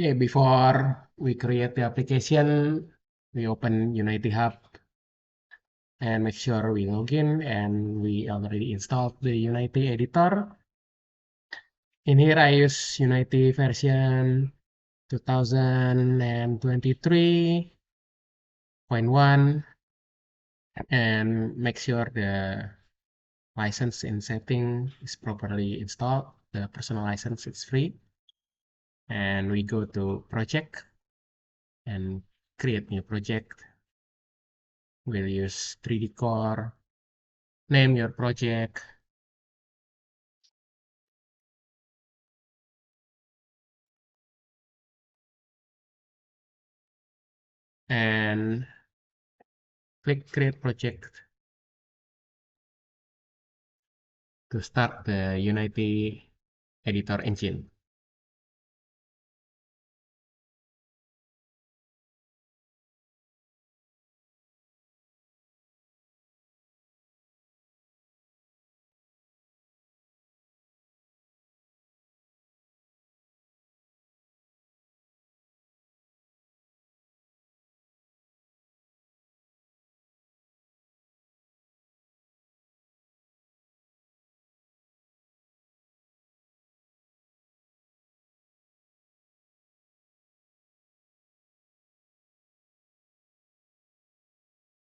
Okay, before we create the application, we open Unity Hub and make sure we log in, and we already installed the Unity editor. In here, I use Unity version 2023.1 and make sure the license in setting is properly installed. The personal license is free. And we go to project and create new project. We'll use 3D Core, name your project, and click create project to start the Unity editor engine.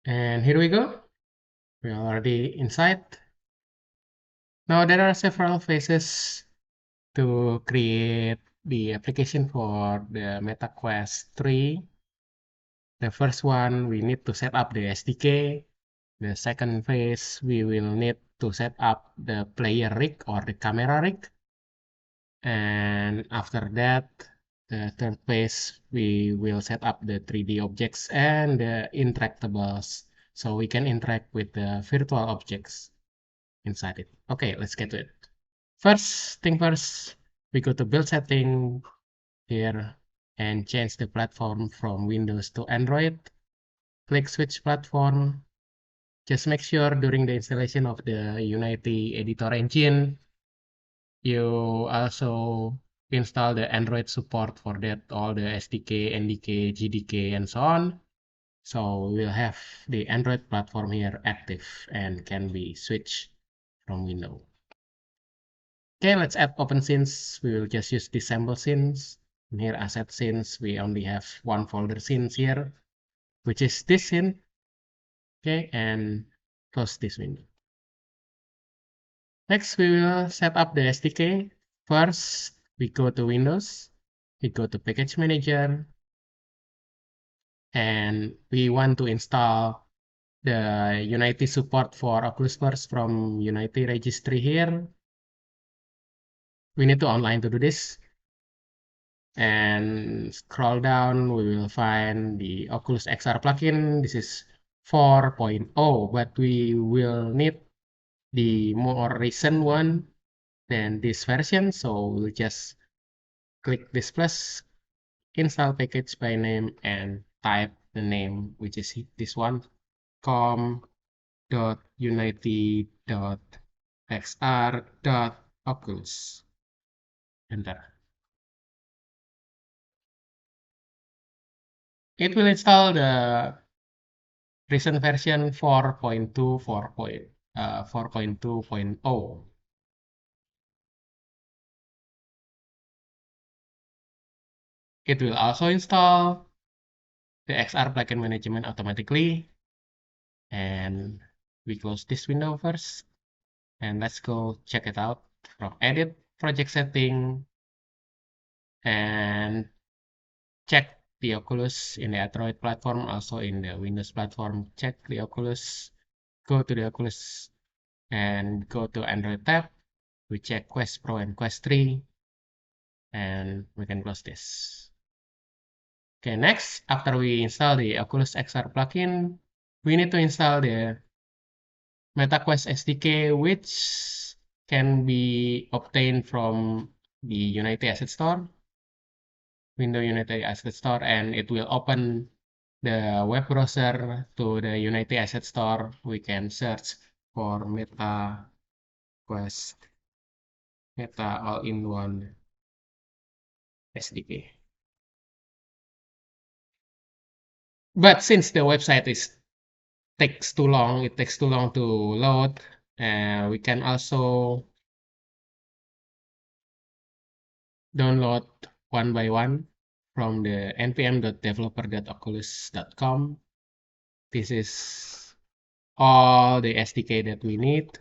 And here we go. We are already inside. Now there are several phases to create the application for the MetaQuest 3. The first one, we need to set up the SDK. The second phase, we will need to set up the player rig or the camera rig. And after that, the third phase, we will set up the 3D objects and the interactables, so we can interact with the virtual objects inside it. Okay, let's get to it. First thing first, we go to build setting here and change the platform from Windows to Android. Click switch platform. Just make sure during the installation of the Unity editor engine, you also install the Android support for that, all the SDK, NDK, GDK, and so on. So we'll have the Android platform here active and can be switched from Windows. Okay, let's add open scenes. We will just use disassemble scenes. And here asset scenes, we only have one folder scenes here, which is this scene. Okay, and close this window. Next, we will set up the SDK. First, we go to Windows, we go to Package Manager, and we want to install the Unity support for Oculus First from Unity registry here. We need to online to do this. And scroll down, we will find the Oculus XR plugin. This is 4.0, but we will need the more recent one than this version, so we'll just click this plus, install package by name, and type the name, which is this one, com.unity.xr.oculus. Enter. It will install the recent version 4.2.0. It will also install the XR plugin management automatically. And we close this window first. And let's go check it out from edit, project setting, and check the Oculus in the Android platform, also in the Windows platform. Check the Oculus, go to the Oculus, and go to Android tab. We check Quest Pro and Quest 3, and we can close this. Okay, next, after we install the Oculus XR plugin, we need to install the MetaQuest SDK, which can be obtained from the Unity Asset Store, Windows Unity Asset Store, and it will open the web browser to the Unity Asset Store. We can search for MetaQuest, Meta All-in-One SDK. But since the website takes too long, it takes too long to load, we can also download one by one from the npm.developer.oculus.com. This is all the SDK that we need,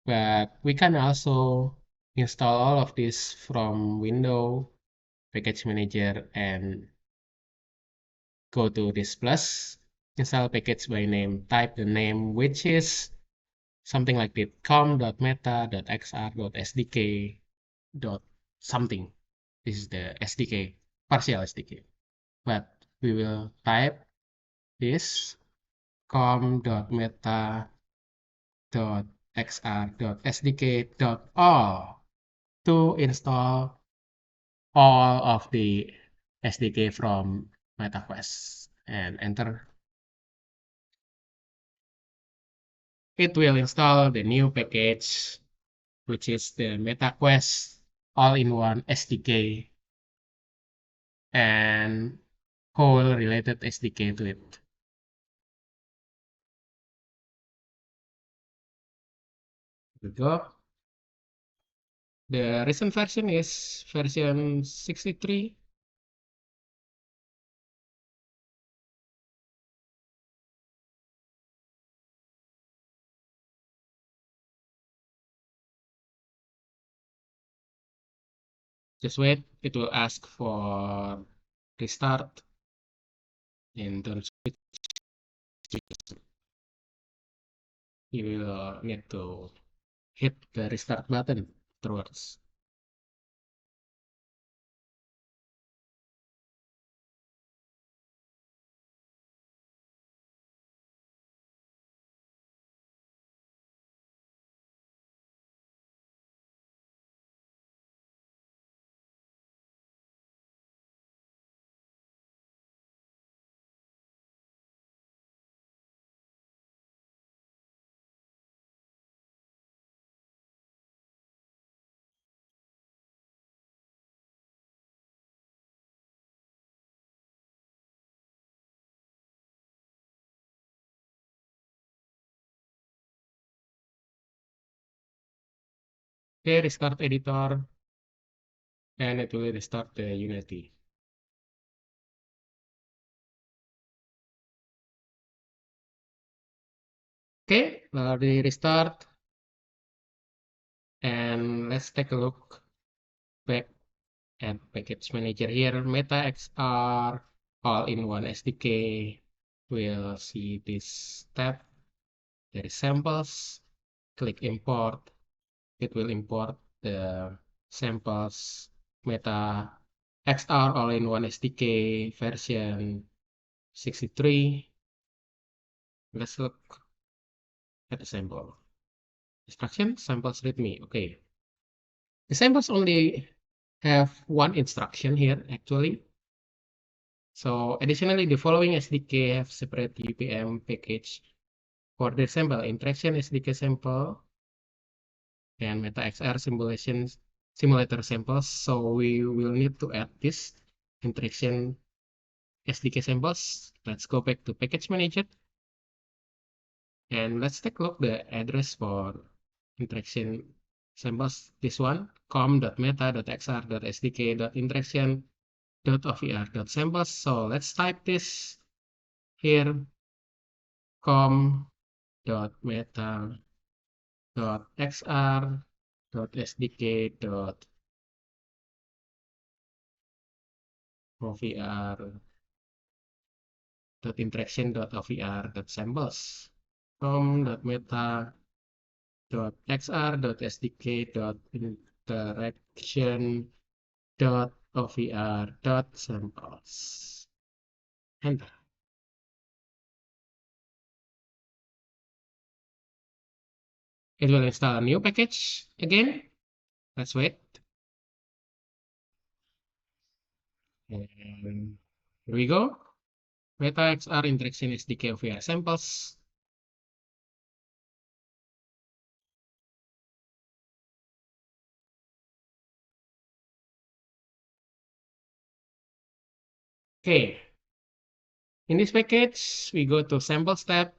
but we can also install all of this from Windows Package Manager and go to this plus, install package by name, type the name, which is something like this, com.meta.xr.sdk dot something. This is the SDK, partial SDK. But we will type this com.meta.xr.sdk.all to install all of the SDK from MetaQuest and enter. It will install the new package, which is the MetaQuest all-in-one SDK and whole related SDK to it. Here we go. The recent version is version 63. Just wait, it will ask for restart and don't switch. You will need to hit the restart button afterwards. Okay, restart editor, and it will restart the Unity. Okay, the restart, and let's take a look back at package manager here. MetaXR all-in-one SDK. We'll see this tab. There is samples. Click import. It will import the samples Meta XR all-in-one SDK version 63. Let's look at the sample. Instruction, samples readme. Okay. The samples only have one instruction here, actually. So additionally, the following SDK have separate UPM package for the sample interaction SDK sample and MetaXR simulator samples. So we will need to add this interaction SDK samples. Let's go back to package manager and let's take a look the address for interaction samples. This one com.meta.xr.sdk.interaction.ovr.samples. So let's type this here com.meta.xr.sdk.ovr.interaction.ovr.samples com.meta.xr.sdk.interaction.ovr.samples. Enter. It will install a new package again. Let's wait. And here we go. MetaXR interaction SDK OVR samples. Okay. In this package, we go to samples tab,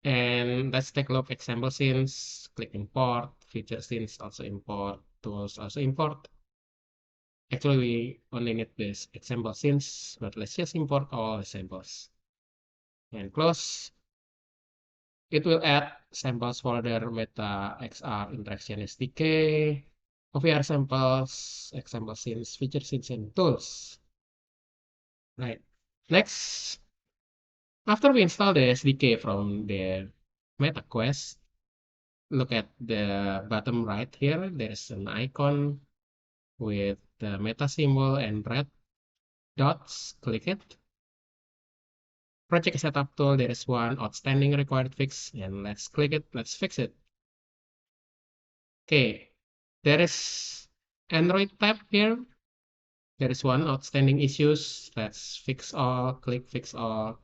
and let's take a look at sample scenes. Click import, feature scenes also import, tools also import. Actually, we only need this example scenes, but let's just import all the samples. And close. It will add samples folder Meta XR Interaction SDK, OVR samples, example scenes, feature scenes, and tools. Right. Next, after we install the SDK from the MetaQuest, look at the bottom right here. There's an icon with the meta symbol and red dots. Click it. Project setup tool, there is one outstanding required fix, and let's click it. Let's fix it. Okay, there is Android tab here. There is one outstanding issues. Let's fix all. Click fix all.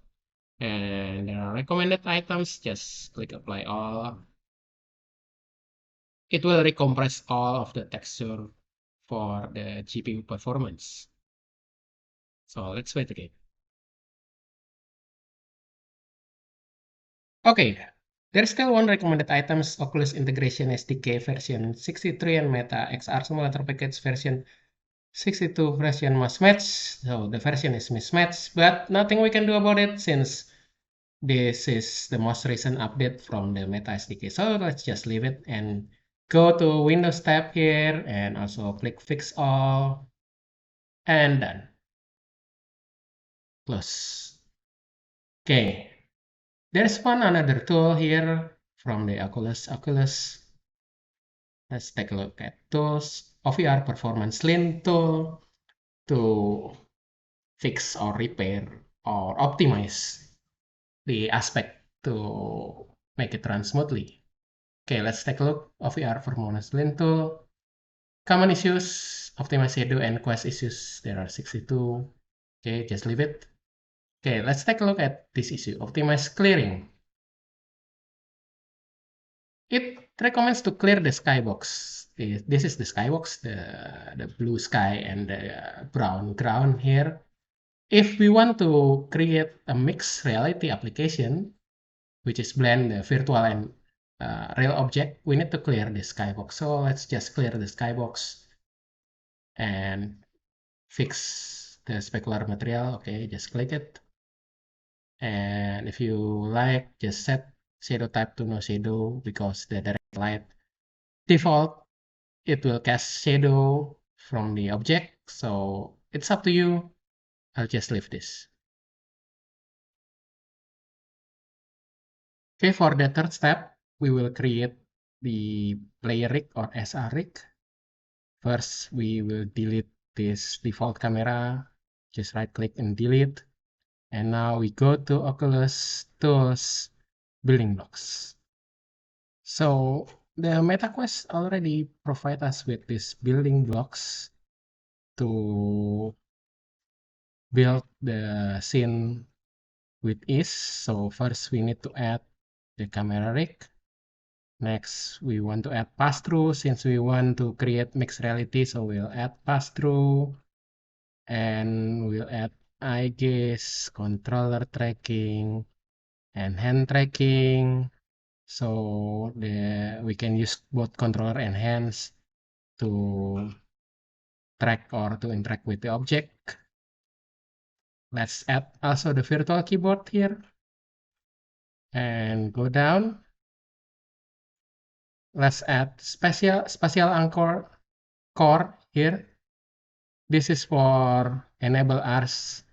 And there are recommended items. Just click apply all. It will recompress all of the texture for the GPU performance. So let's wait again. Okay, there's still one recommended items, Oculus Integration SDK version 63 and Meta XR Simulator Package version 62 version must match. So the version is mismatched, but nothing we can do about it since this is the most recent update from the Meta SDK. So let's just leave it and go to Windows tab here and also click fix all and done. Close. Okay. There's one another tool here from the Oculus. Let's take a look at tools. OVR Performance Lint tool to fix or repair or optimize the aspect to make it run smoothly. Okay, let's take a look. OVR Performance Lint tool. Common issues, optimize shadow and quest issues. There are 62. Okay, just leave it. Okay, let's take a look at this issue. Optimize clearing. It recommends to clear the skybox. This is the skybox, the blue sky and the brown ground here. If we want to create a mixed reality application, which is blend the virtual and real object, we need to clear the skybox. So let's just clear the skybox and fix the specular material. Okay, just click it. And if you like, just set shadow type to no shadow because the direct light default, it will cast shadow from the object. So it's up to you. I'll just leave this. Okay, for the third step, we will create the player rig or SR rig. First, we will delete this default camera. Just right click and delete. And now we go to Oculus Tools Building Blocks. So the MetaQuest already provide us with these building blocks to build the scene with ease. So first we need to add the camera rig. Next, we want to add pass-through since we want to create mixed reality. So we'll add pass-through and we'll add eye gaze, controller tracking, and hand tracking. So we can use both controller and hands to track or to interact with the object. Let's add also the virtual keyboard here and go down. Let's add spatial anchor core here. This is for enable us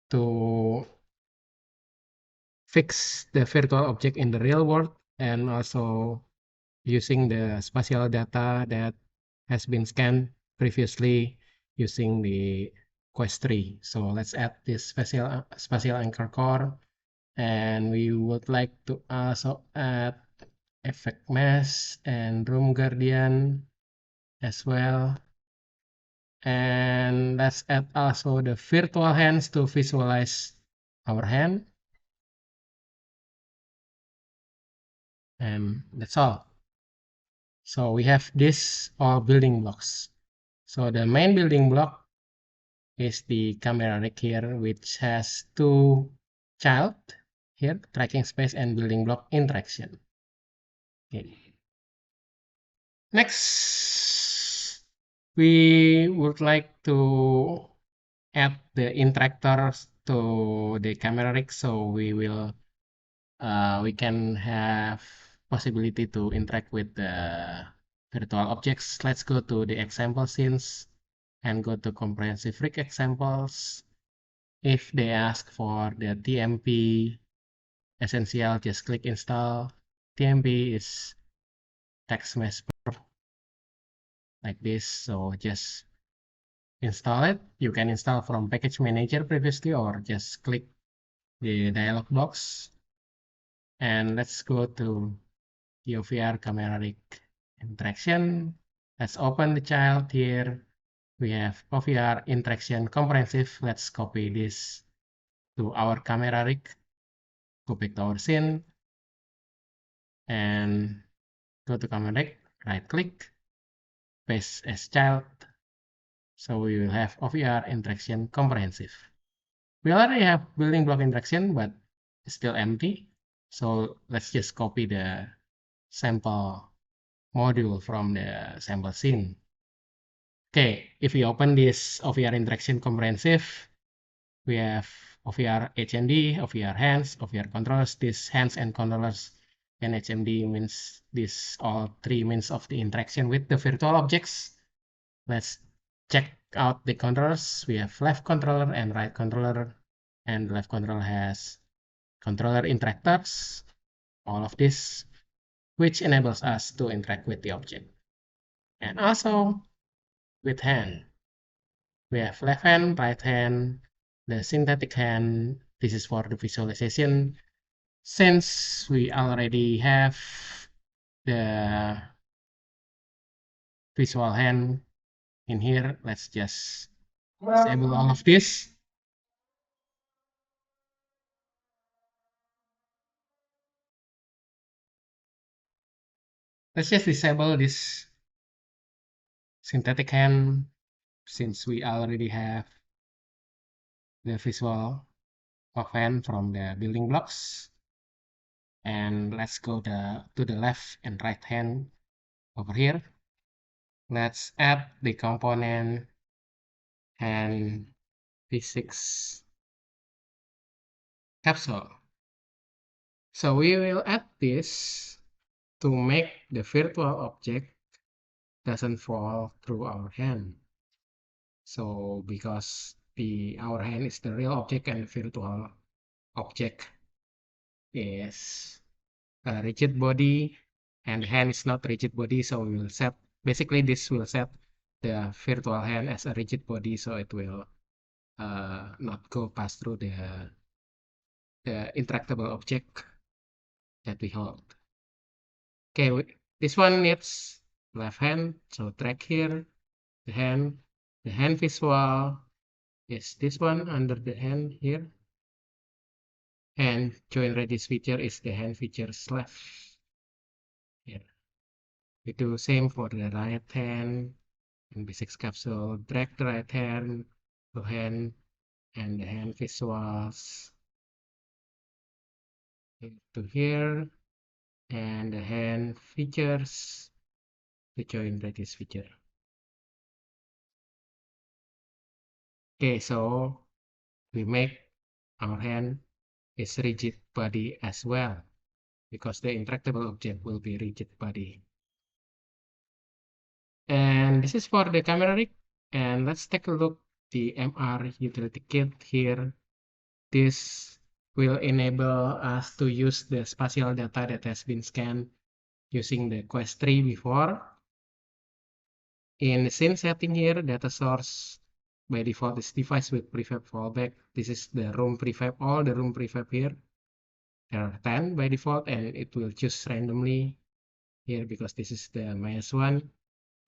to fix the virtual object in the real world and also using the spatial data that has been scanned previously using the Quest 3. So let's add this spatial anchor core, and we would like to also add effect mesh and room guardian as well. And let's add also the virtual hands to visualize our hand. And that's all. So we have this all building blocks. So the main building block is the camera rig here, which has two child here, tracking space and building block interaction. Okay. Next, we would like to add the interactors to the camera rig, so we can have possibility to interact with the virtual objects. Let's go to the example scenes and go to comprehensive rig examples. If they ask for the TMP essential, just click install. TMP is text mesh like this, so just install it. You can install from package manager previously or just click the dialog box. And let's go to OVR camera rig interaction. Let's open the child here. We have OVR interaction comprehensive. Let's copy this to our camera rig. Go back to our scene and go to camera rig, right click, paste as child. So we will have OVR interaction comprehensive. We already have building block interaction, but it's still empty. So let's just copy the sample module from the sample scene. Okay, if we open this OVR interaction comprehensive, we have OVR HMD, OVR hands, OVR controllers. This hands and controllers and HMD means this all three means of the interaction with the virtual objects. Let's check out the controllers. We have left controller and right controller, and the left controller has controller interactors, all of this, which enables us to interact with the object. And also with hand. We have left hand, right hand, the synthetic hand. This is for the visualization. Since we already have the visual hand in here, let's just disable all of this. Let's just disable this synthetic hand since we already have the visual of hand from the building blocks. And let's go to the left and right hand over here. Let's add the component and physics capsule. So we will add this to make the virtual object doesn't fall through our hand. So because our hand is the real object and the virtual object is a rigid body and the hand is not rigid body, so we will set, basically this will set the virtual hand as a rigid body, so it will not go past through the interactable object that we hold. Okay, this one needs left hand, so drag here, the hand visual is this one under the hand here, and join radius feature is the hand features left here. We do same for the right hand and physics capsule, drag the right hand to hand and the hand visuals to here, and the hand features to join radius feature. Okay, so we make our hand is rigid body as well, because the interactable object will be rigid body. And this is for the camera rig. And let's take a look the MR utility kit here. This will enable us to use the spatial data that has been scanned using the Quest 3 before. In the scene setting here, data source by default is device with prefab fallback. This is the room prefab, all the room prefab here. There are 10 by default, and it will choose randomly here because this is the minus one.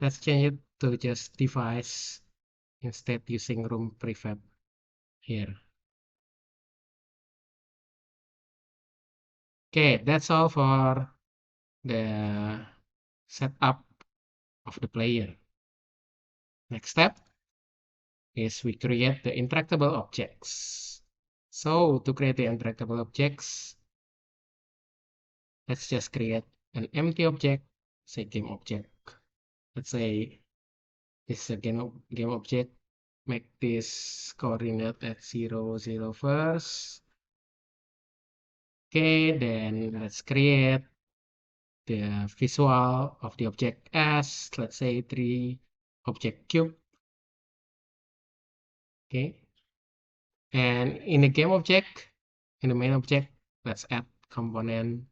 Let's change it to just device instead using room prefab here. Okay, that's all for the setup of the player. Next step is we create the interactable objects. So to create the interactable objects, let's just create an empty object, say game object. Let's say this is a game object. Make this coordinate at 0, 0 first. Okay, then let's create the visual of the object as, let's say, 3 object cube. Okay, and in the game object, in the main object, let's add component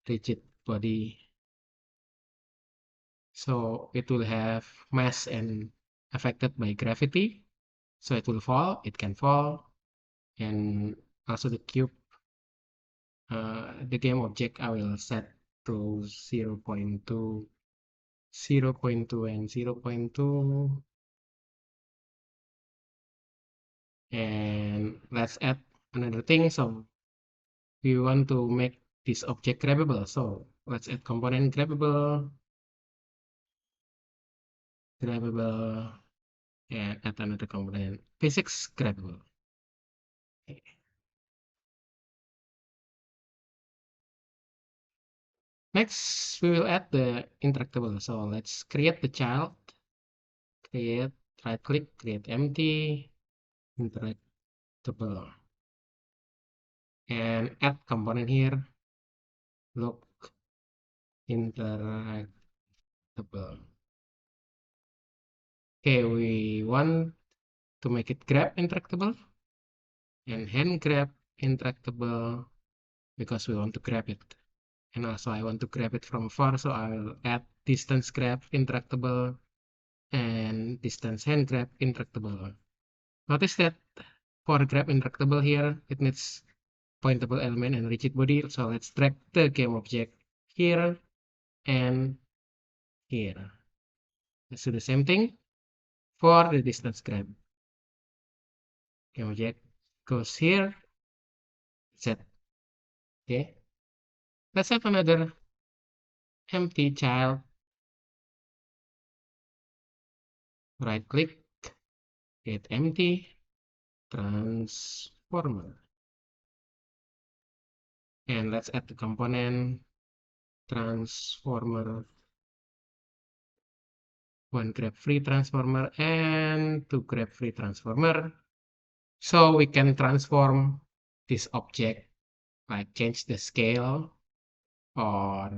rigid body. So it will have mass and affected by gravity. So it will fall, it can fall, and also the cube, the game object I will set to 0 0.2, 0 0.2, and 0 0.2. And let's add another thing. So we want to make this object grabbable. So let's add component grabbable, and add another component physics grabbable. Okay. Next, we will add the interactable. So let's create the child, create, right click, create empty, interactable, and add component here, look interactable. Okay, we want to make it grab interactable and hand grab interactable because we want to grab it. And also I want to grab it from far, so I will add distance grab interactable and distance hand grab interactable. Notice that for grab interactable here, it needs pointable element and rigid body. So let's drag the game object here and here. Let's do the same thing for the distance grab. Game object goes here, set. Okay. Let's have another empty child. Right click, create empty, transformer. And let's add the component transformer, one grab free transformer and two grab free transformer. So we can transform this object, like change the scale or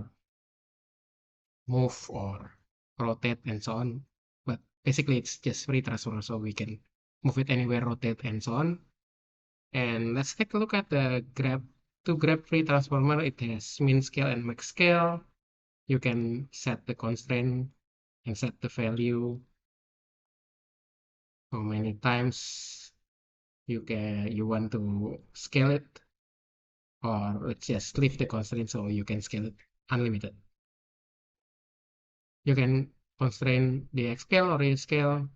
move or rotate and so on. But basically it's just free transformer, so we can move it anywhere, rotate and so on. And let's take a look at the grab free transformer. It has min scale and max scale. You can set the constraint and set the value, how many times you want to scale it, or let's just leave the constraint so you can scale it unlimited. You can constrain the X scale or Y scale,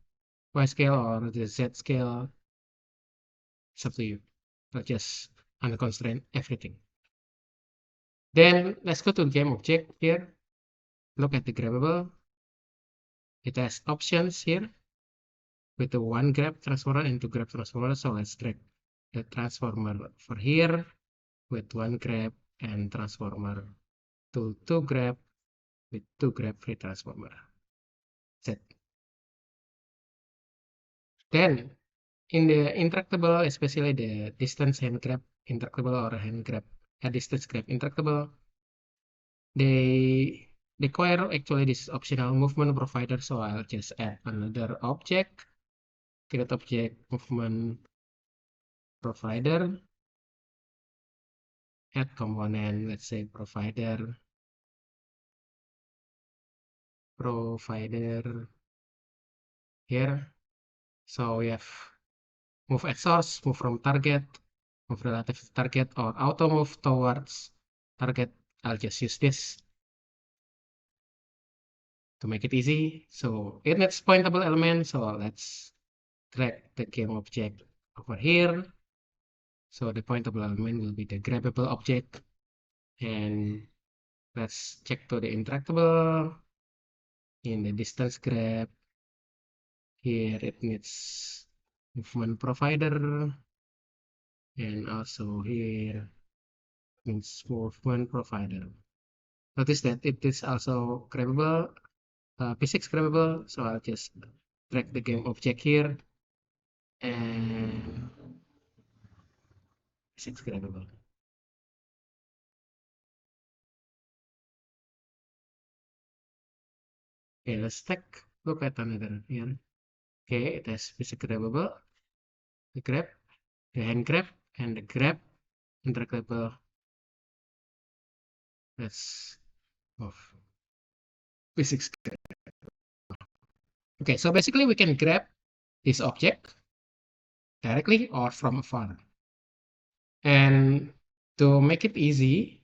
Y scale or the Z scale. It's up to you. But just unconstrain everything. Then let's go to the game object here. Look at the grabbable. It has options here with the one grab transformer and two grab transformer. So let's drag the transformer for here with one grab and transformer to two grab with two grab free transformer. Set. Then in the interactable, especially the distance hand grab interactable or hand grab a distance grab interactable, they require actually this optional movement provider. So I'll just add another object, create object movement provider, add component, let's say provider here. So we have move at source, move from target, move relative to target, or auto move towards target. I'll just use this to make it easy. So it needs pointable element. So let's drag the game object over here. So the pointable element will be the grabbable object. And let's check to the interactable. In the distance grab, here it needs movement provider. and also here means movement provider. Notice that it is also grabbable, physics grabbable, so I'll just drag the game object here and physics grabbable. Okay, let's take a look at another here. Okay, it has physics grabbable, the grab, the hand grab, and the grab and draggable. Let's move physics. Okay, so basically we can grab this object directly or from afar. And to make it easy,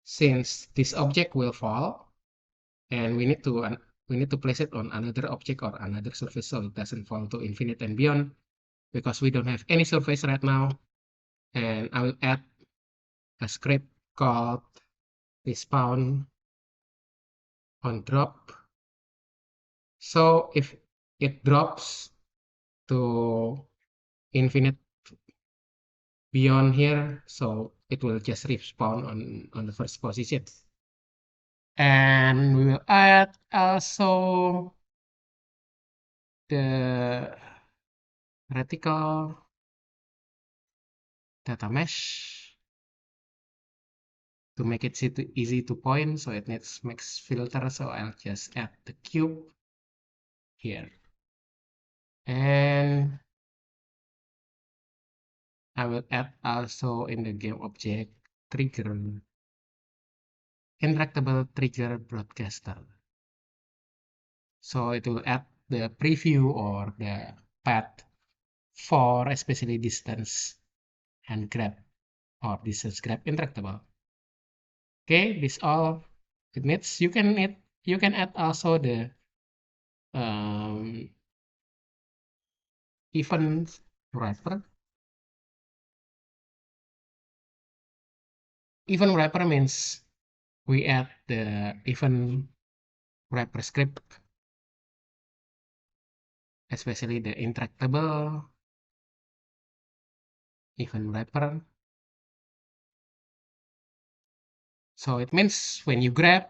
since this object will fall, and we need to place it on another object or another surface so it doesn't fall to infinite and beyond, because we don't have any surface right now. And I will add a script called respawn on drop. So if it drops to infinite beyond here, so it will just respawn on the first position. And we will add also the reticle data mesh to make it easy to point, so it needs max filter, so I'll just add the cube here. And I will add also in the game object trigger, interactable trigger broadcaster. So it will add the preview or the path for especially distance and grab or distance grab interactable. Okay, this all it needs. You can add also the um, event wrapper. Event wrapper means we add the event wrapper script, especially the interactable event wrapper. So it means when you grab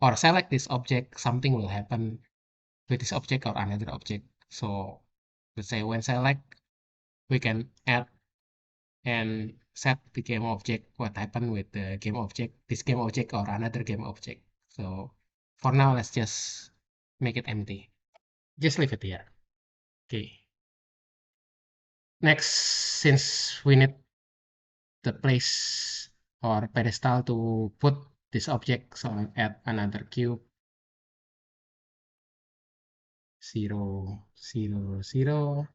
or select this object, something will happen with this object or another object. So let's say when select, we can add and set the game object, what happened with the game object, this game object or another game object. So for now, let's just make it empty. Just leave it here. Okay. Next, since we need the place or pedestal to put this object, so I'll add another cube. 0, 0, 0.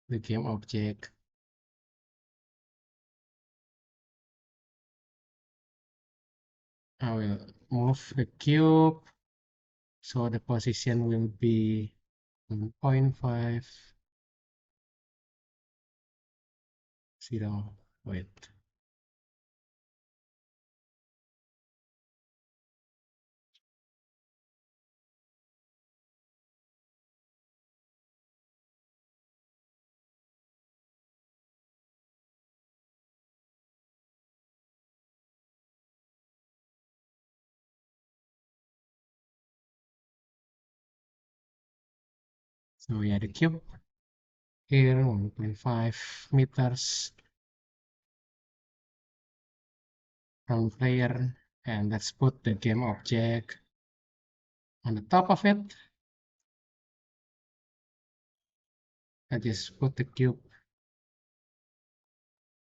The game object. I will move the cube so the position will be 1.5, 0, wait. So yeah, the cube here 1.5 meters from player, and let's put the game object on the top of it. I just put the cube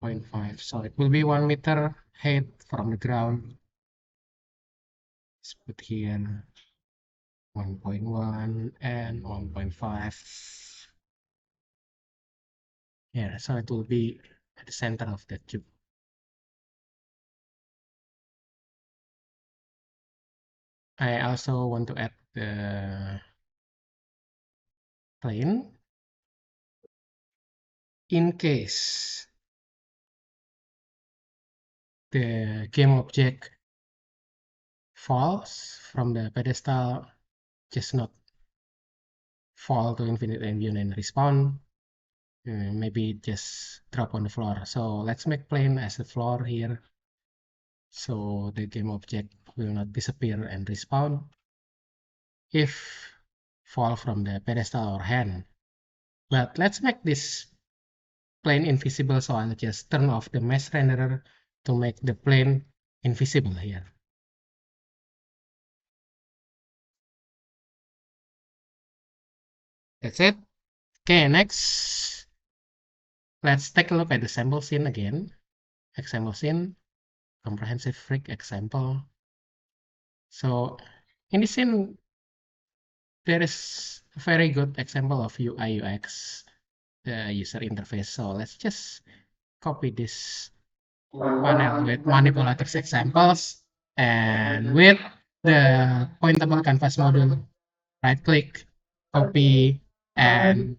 0.5, so it will be 1 meter height from the ground. Let's put here 1.1 and 1.5. Yeah, so it will be at the center of the cube. I also want to add the plane in case the game object falls from the pedestal, just not fall to infinite and beyond and respawn. maybe just drop on the floor. So let's make plane as a floor here. So the game object will not disappear and respawn if fall from the pedestal or hand. But let's make this plane invisible, so I'll just turn off the mesh renderer to make the plane invisible here. That's it. Okay, next, let's take a look at the sample scene again. Example scene, comprehensive freak example. So in this scene, there is a very good example of UI UX, the user interface. So let's just copy this panel with manipulative examples, and with the pointable canvas module, right click, copy, and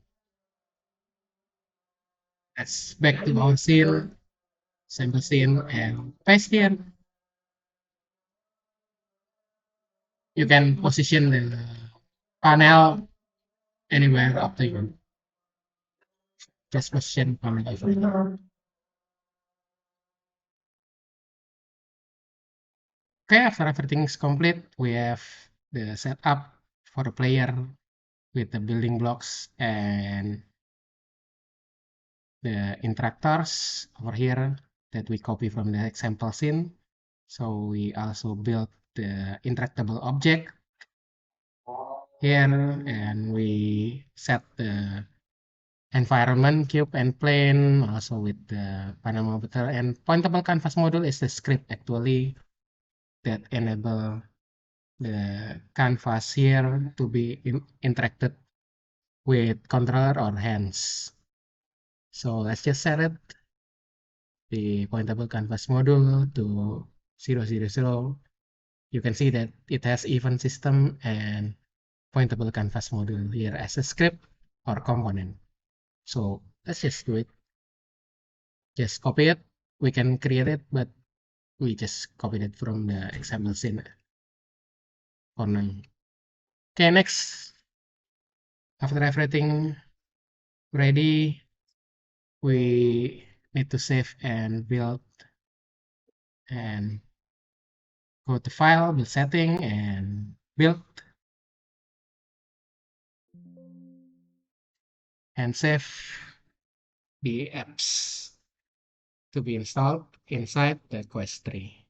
let's back to our scene, sample scene, and paste here. You can position the panel anywhere up to you. Just position panel over. Okay, after everything is complete, we have the setup for the player with the building blocks and the interactors over here that we copy from the example scene. So we also built the interactable object here, and we set the environment, cube, and plane, also with the Panama Butter. And pointable canvas module is the script actually that enable the canvas here to be interacted with controller or hands. So let's just set it, the pointable canvas module, to 000. You can see that it has event system and pointable canvas module here as a script or component. So let's just do it. Just copy it. We can create it, but we just copied it from the example scene for now. Okay, next, after everything ready, we need to save and build, and go to file, build setting, and build, and save the apps to be installed inside the Quest 3.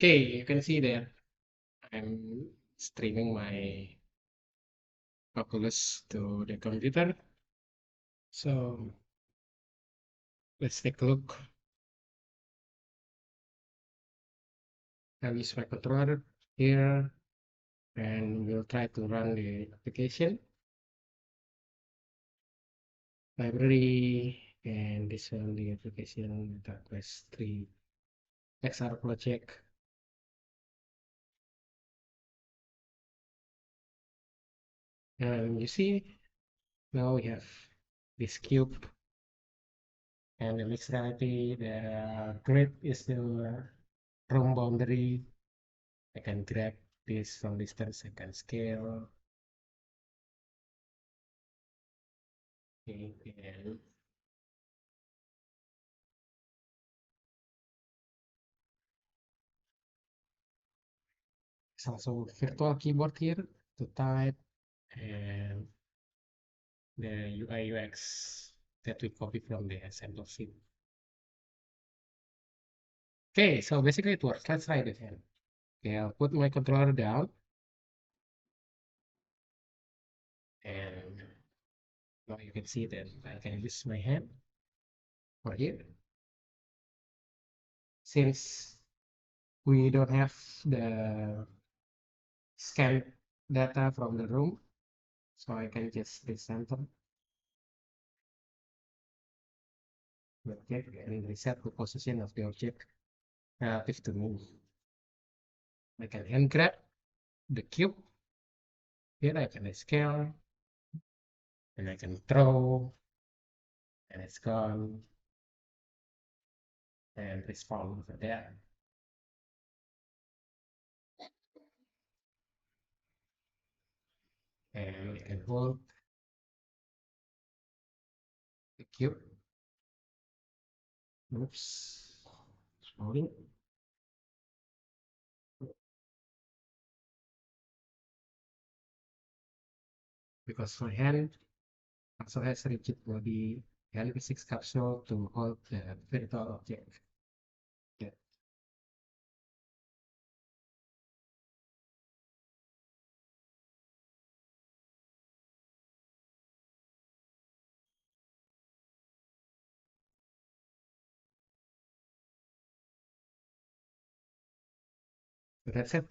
Okay, you can see that I'm streaming my Oculus to the computer. So let's take a look. I'll use my controller here, and we'll try to run the application library, and this one the application, the Quest 3 XR project. And you see, now we have this cube, and the mixed reality, the grid is the room boundary. I can grab this from distance, I can scale. Okay, and it's also virtual keyboard here to type, and the UI UX that we copy from the sample sheet. Okay, so basically it works. Let's try it again. Okay, I'll put my controller down, and now you can see that I can use my hand for here. Since we don't have the scan data from the room, so I can just recenter the object and reset the position of the object relative to me. I can hand grab the cube. Here I can scale, and I can throw, and it's gone, and respawn over there. and we can hold the cube. Oops, slowly. Because my hand also has a rigid body LV6 capsule to hold the virtual object. Yeah. So that's it.